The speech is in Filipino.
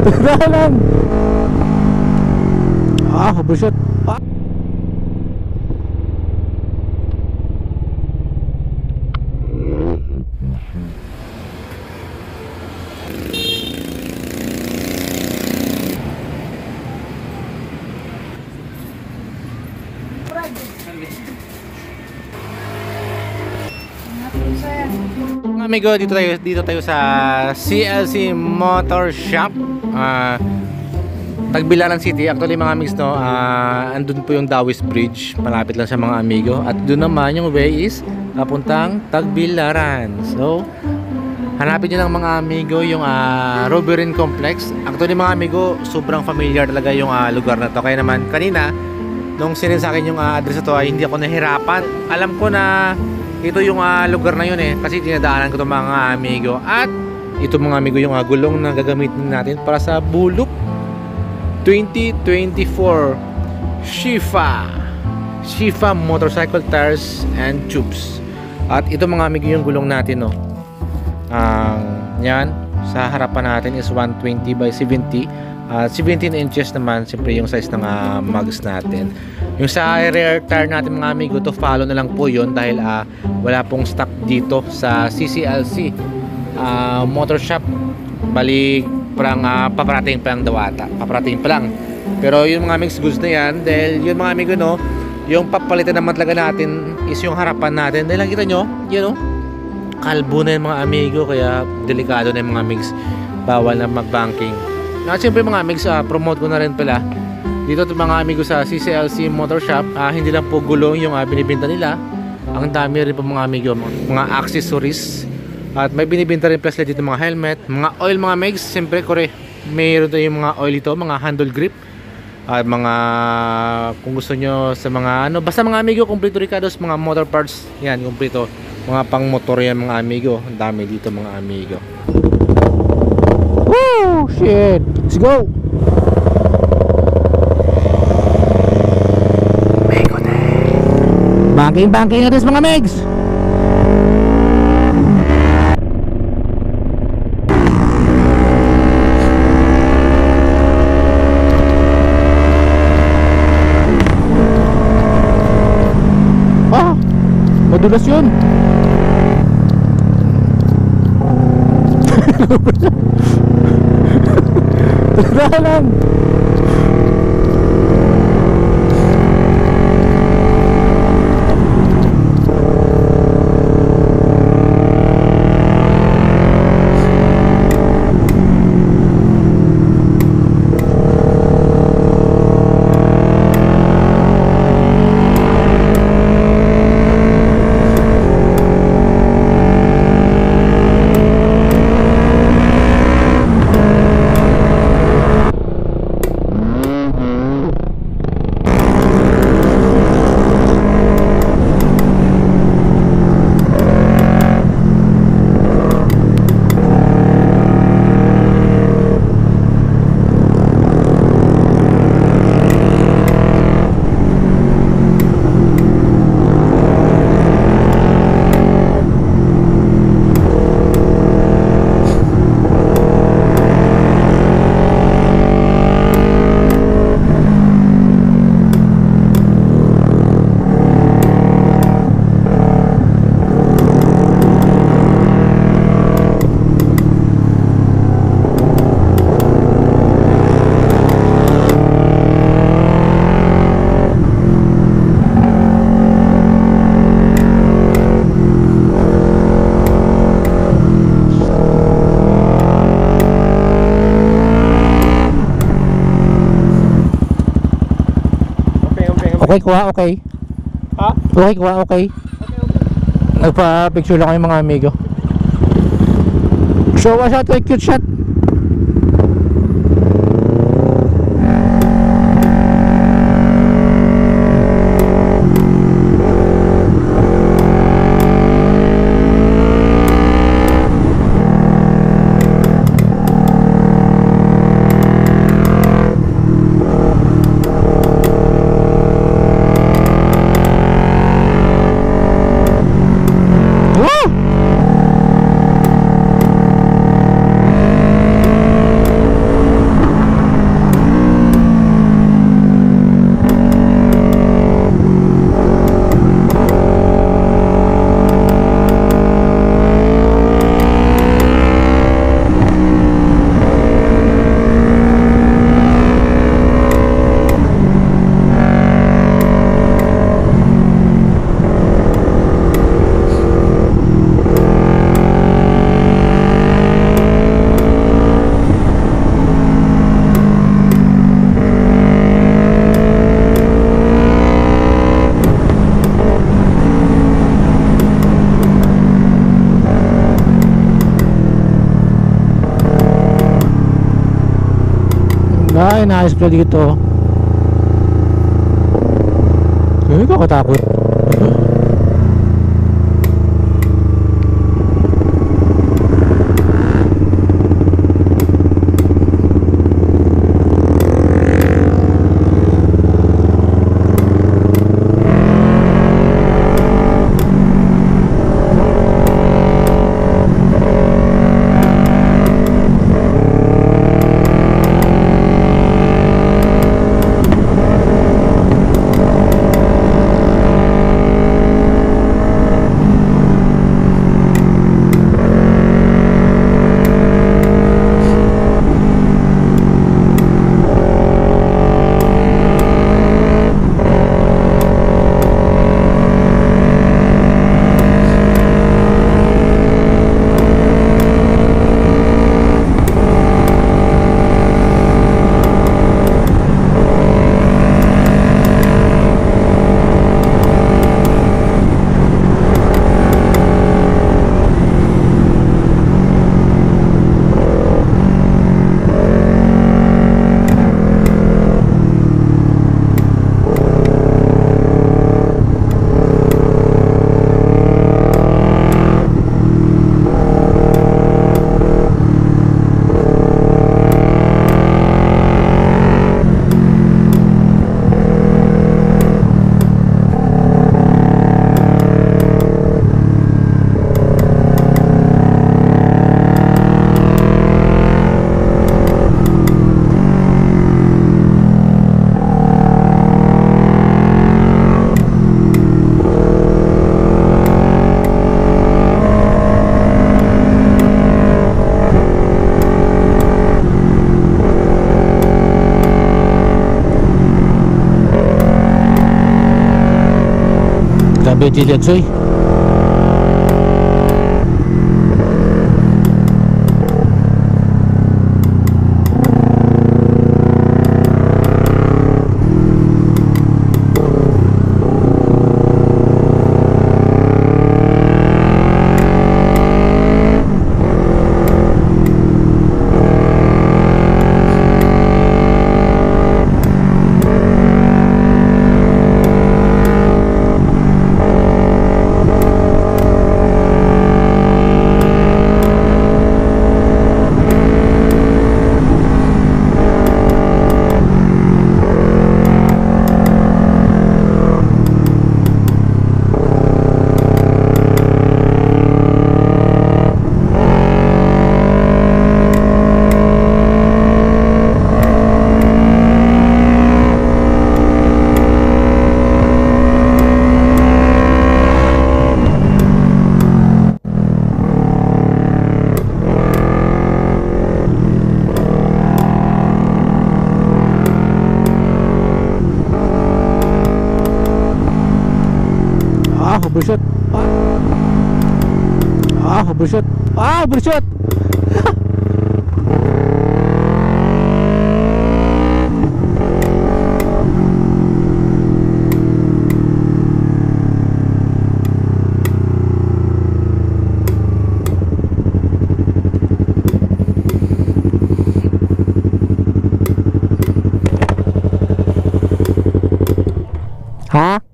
Tanda lang. Overshot. Amigo, dito tayo sa CLC Motor Shop, Tagbilaran City. Actually mga amigs, no, andun po yung Dawis Bridge, malapit lang sa mga amigo. At doon naman yung way is papuntang Tagbilaran. So hanapin nyo lang mga amigo yung Roberin Complex. Actually mga amigo, sobrang familiar talaga yung lugar na to. Kaya naman kanina nung sinend sa akin yung address na to, ay hindi ako nahirapan. Alam ko na ito yung lugar na yun kasi dinadaanan ko itong mga amigo. At ito mga amigo yung gulong na gagamitin natin para sa Buluk 2024 Shifa Motorcycle Tires and Tubes. At ito mga amigo yung gulong natin, no. Yan, sa harapan natin is 120 by 70. 17 inches naman siyempre yung size ng mugs natin. Yung sa rear tire natin mga amigo, to follow na lang po yun dahil wala pong stock dito sa CCLC Motor Shop. Bali parang paparating pa lang daw ata, paparating pa lang. Pero yung mga mix goods na yan, dahil yung mga amigo, no, yung papalitan naman talaga natin is yung harapan natin. Dahil nakita nyo, yun, no, kalbo na yung mga amigo, kaya delikado na yung mga mix, bawal na mag-banking. At siyempre mga mix, promote ko na rin pala dito mga amigo sa CCLC Motor Shop. Hindi lang po gulong yung binibenta nila, ang dami rin po mga amigo, mga accessories. At may binibenta rin plus dito mga helmet, mga oil mga mix. Siyempre kore, mayroon tayo yung mga oil ito, mga handle grip. At mga kung gusto nyo sa mga basta mga amigo, kompleto Ricardo's mga motor parts. Yan, kompleto. Mga pang motor yan mga amigo. Ang dami dito mga amigo. Woo! Shit! Let's go! Banking atas mga megs. Madulas yun. Tanda lang. Okay, kuha, okay. Ha? Okay, kuha, okay. Nagpa-picture lang kayo mga amigo. Show a shot, cute shot. Ay, naayos pala dito. Ay, kakatakot. Grabe Julian Soy. Overshot. Overshot. Overshot. Ha?